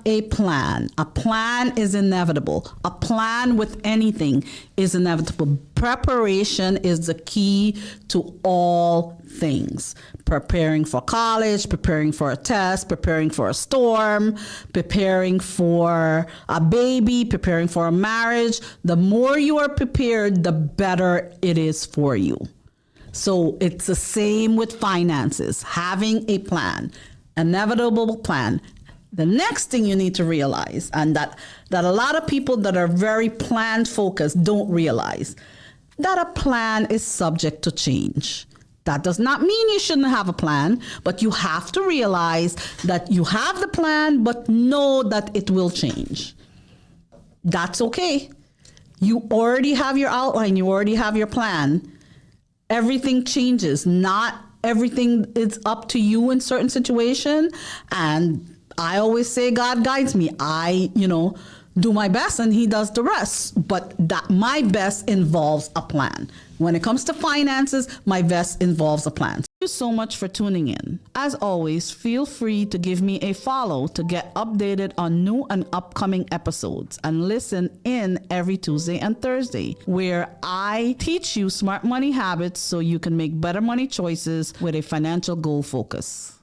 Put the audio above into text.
a plan. A plan is inevitable. A plan with anything is inevitable. Preparation is the key to all things. Preparing for college, preparing for a test, preparing for a storm, preparing for a baby, preparing for a marriage. The more you are prepared, the better it is for you. So it's the same with finances. Having a plan, inevitable plan. The next thing you need to realize, and that a lot of people that are very plan focused don't realize, that a plan is subject to change. That does not mean you shouldn't have a plan, but you have to realize that you have the plan, but know that it will change. That's okay. You already have your outline. You already have your plan. Everything changes. Not everything is up to you in certain situation. And I always say God guides me. I, do my best and he does the rest. But that my best involves a plan. When it comes to finances, my best involves a plan. Thank you so much for tuning in. As always, feel free to give me a follow to get updated on new and upcoming episodes, and listen in every Tuesday and Thursday, where I teach you smart money habits so you can make better money choices with a financial goal focus.